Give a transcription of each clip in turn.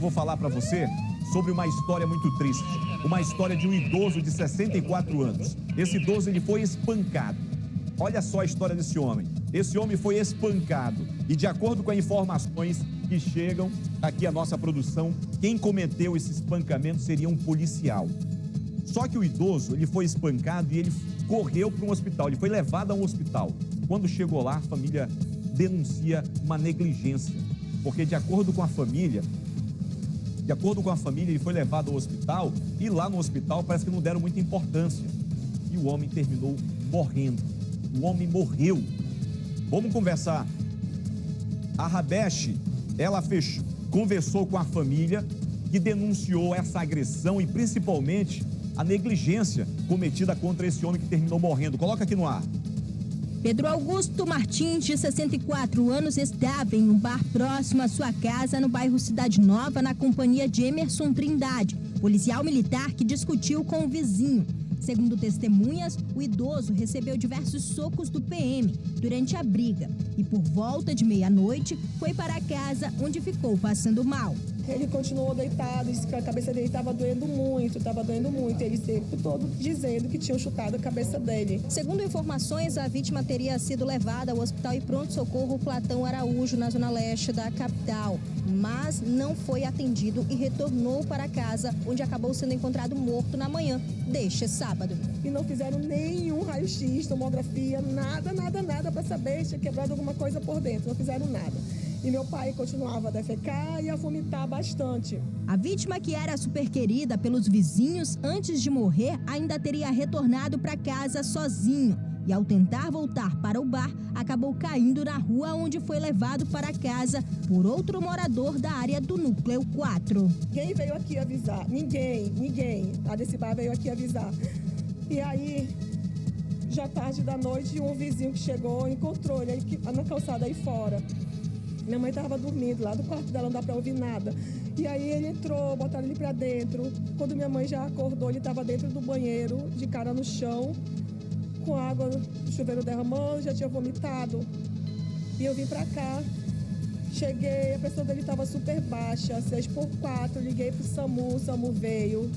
vou falar para você sobre uma história muito triste. Uma história de um idoso de 64 anos. Esse idoso, ele foi espancado. Olha só a história desse homem. Esse homem foi espancado. E de acordo com as informações que chegam aqui à nossa produção, quem cometeu esse espancamento seria um policial. Só que o idoso, ele foi espancado e ele correu para um hospital. Ele foi levado a um hospital. Quando chegou lá, a família denuncia uma negligência. Porque de acordo com a família, ele foi levado ao hospital e lá no hospital parece que não deram muita importância. E o homem terminou morrendo. O homem morreu. Vamos conversar. A Rabesh, ela conversou com a família que denunciou essa agressão e principalmente a negligência cometida contra esse homem que terminou morrendo. Coloca aqui no ar. Pedro Augusto Martins, de 64 anos, estava em um bar próximo à sua casa, no bairro Cidade Nova, na companhia de Emerson Trindade, policial militar que discutiu com o vizinho. Segundo testemunhas, o idoso recebeu diversos socos do PM durante a briga e, por volta de meia-noite, foi para a casa onde ficou passando mal. Ele continuou deitado, disse que a cabeça dele estava doendo muito. Ele sempre todo dizendo que tinham chutado a cabeça dele. Segundo informações, a vítima teria sido levada ao hospital e pronto-socorro Platão Araújo, na zona leste da capital, mas não foi atendido e retornou para casa, onde acabou sendo encontrado morto na manhã deste sábado. E não fizeram nenhum raio-x, tomografia, nada para saber se tinha quebrado alguma coisa por dentro. Não fizeram nada. E meu pai continuava a defecar e a vomitar bastante. A vítima, que era super querida pelos vizinhos, antes de morrer, ainda teria retornado para casa sozinho. E ao tentar voltar para o bar, acabou caindo na rua, onde foi levado para casa por outro morador da área do Núcleo 4. Ninguém veio aqui avisar, ninguém. A desse bar veio aqui avisar. E aí, já tarde da noite, um vizinho que chegou encontrou ele na calçada aí fora. Minha mãe estava dormindo lá do quarto dela, não dá para ouvir nada. E aí ele entrou, botaram ele para dentro. Quando minha mãe já acordou, ele estava dentro do banheiro, de cara no chão, com água do chuveiro derramando, já tinha vomitado. E eu vim para cá, cheguei, a pressão dele estava super baixa, 6x4, liguei pro SAMU, o SAMU veio.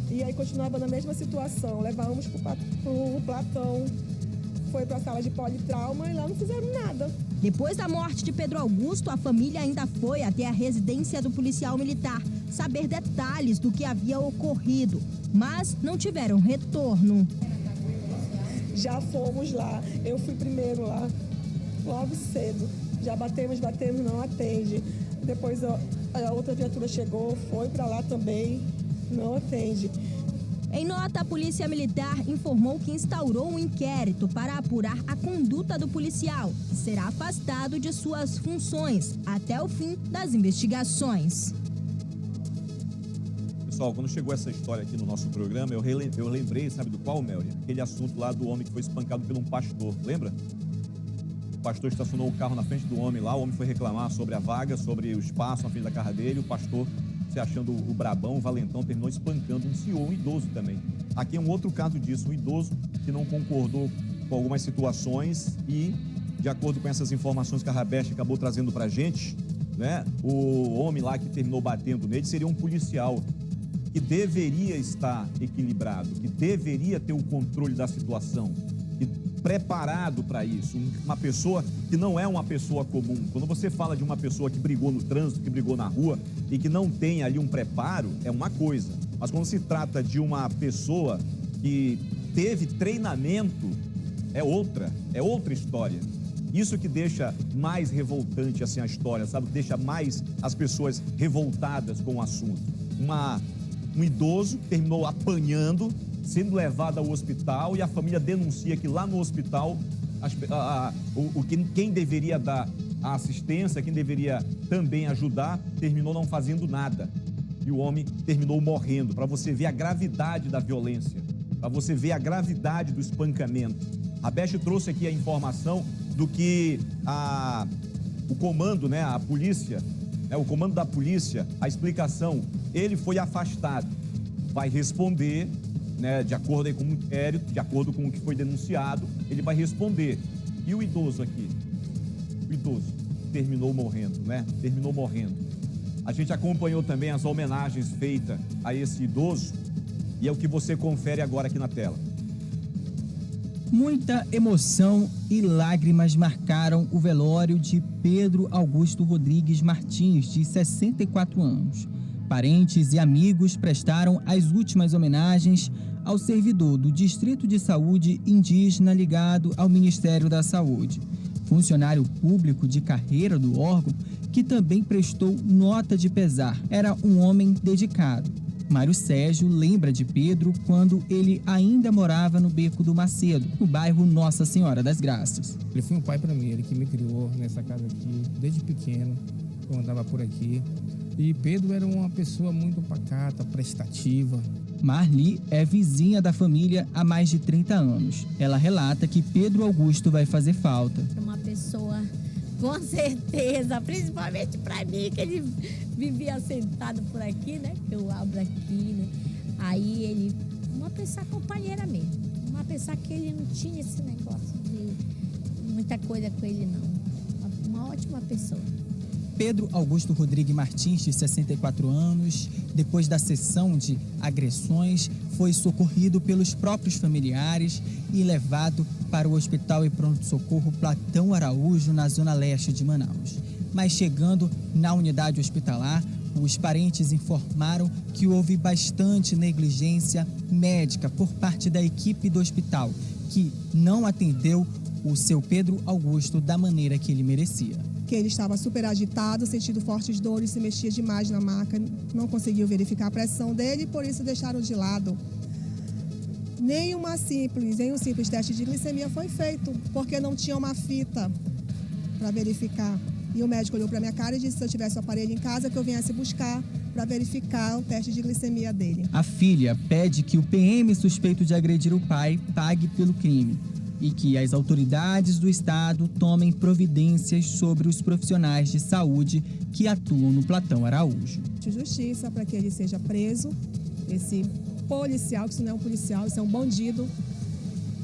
E aí continuava na mesma situação, levamos pro Platão, foi para a sala de politrauma e lá não fizeram nada. Depois da morte de Pedro Augusto, a família ainda foi até a residência do policial militar saber detalhes do que havia ocorrido, mas não tiveram retorno. Já fomos lá, eu fui primeiro lá, logo cedo. Já batemos, não atende. Depois a outra viatura chegou, foi para lá também, não atende. Em nota, a Polícia Militar informou que instaurou um inquérito para apurar a conduta do policial, que será afastado de suas funções até o fim das investigações. Pessoal, quando chegou essa história aqui no nosso programa, eu lembrei, sabe do qual, Melry? Aquele assunto lá do homem que foi espancado por um pastor, lembra? O pastor estacionou o carro na frente do homem lá, o homem foi reclamar sobre a vaga, sobre o espaço na frente da casa dele, o pastor, se achando o brabão, o valentão, terminou espancando um senhor, um idoso também. Aqui é um outro caso disso, um idoso que não concordou com algumas situações e, de acordo com essas informações que a Rabesh acabou trazendo pra gente, né, o homem lá que terminou batendo nele seria um policial que deveria estar equilibrado, que deveria ter o controle da situação, e preparado para isso, uma pessoa que não é uma pessoa comum. Quando você fala de uma pessoa que brigou no trânsito, que brigou na rua e que não tem ali um preparo, é uma coisa. Mas quando se trata de uma pessoa que teve treinamento, é outra história. Isso que deixa mais revoltante assim a história, sabe? Deixa mais as pessoas revoltadas com o assunto. Um idoso que terminou apanhando, sendo levado ao hospital, e a família denuncia que lá no hospital quem deveria dar a assistência, quem deveria também ajudar, terminou não fazendo nada. E o homem terminou morrendo, para você ver a gravidade da violência, para você ver a gravidade do espancamento. A Beth trouxe aqui a informação do que o comando, né, a polícia, o comando da polícia, a explicação, ele foi afastado, vai responder, né, de acordo aí com o inquérito, de acordo com o que foi denunciado, ele vai responder. E o idoso aqui? O idoso terminou morrendo, né? Terminou morrendo. A gente acompanhou também as homenagens feitas a esse idoso e é o que você confere agora aqui na tela. Muita emoção e lágrimas marcaram o velório de Pedro Augusto Rodrigues Martins, de 64 anos. Parentes e amigos prestaram as últimas homenagens ao servidor do Distrito de Saúde Indígena ligado ao Ministério da Saúde, funcionário público de carreira do órgão, que também prestou nota de pesar. Era um homem dedicado. Mário Sérgio lembra de Pedro quando ele ainda morava no Beco do Macedo, no bairro Nossa Senhora das Graças. Ele foi um pai para mim, ele que me criou nessa casa aqui, desde pequeno, eu andava por aqui. E Pedro era uma pessoa muito pacata, prestativa. Marli é vizinha da família há mais de 30 anos. Ela relata que Pedro Augusto vai fazer falta. Uma pessoa, com certeza, principalmente para mim, que ele vivia sentado por aqui, né? Eu abro aqui, né? Aí ele, uma pessoa companheira mesmo. Uma pessoa que ele não tinha esse negócio de muita coisa com ele, não. Uma ótima pessoa. Pedro Augusto Rodrigues Martins, de 64 anos, depois da sessão de agressões, foi socorrido pelos próprios familiares e levado para o Hospital e Pronto-Socorro Platão Araújo, na zona leste de Manaus. Mas chegando na unidade hospitalar, os parentes informaram que houve bastante negligência médica por parte da equipe do hospital, que não atendeu o seu Pedro Augusto da maneira que ele merecia. Que ele estava super agitado, sentindo fortes dores, se mexia demais na maca, não conseguiu verificar a pressão dele, por isso deixaram de lado. Nenhum simples teste de glicemia foi feito, porque não tinha uma fita para verificar. E o médico olhou para minha cara e disse que se eu tivesse o aparelho em casa, que eu viesse buscar para verificar o teste de glicemia dele. A filha pede que o PM suspeito de agredir o pai pague pelo crime e que as autoridades do estado tomem providências sobre os profissionais de saúde que atuam no Platão Araújo. Justiça para que ele seja preso, esse policial, que isso não é um policial, isso é um bandido,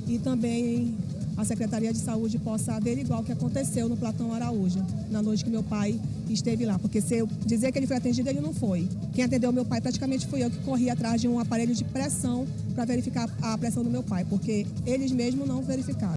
e também a Secretaria de Saúde possa averiguar o que aconteceu no Platão Araújo, na noite que meu pai esteve lá, porque se eu dizer que ele foi atendido, ele não foi. Quem atendeu meu pai praticamente fui eu, que corri atrás de um aparelho de pressão para verificar a pressão do meu pai, porque eles mesmos não verificaram.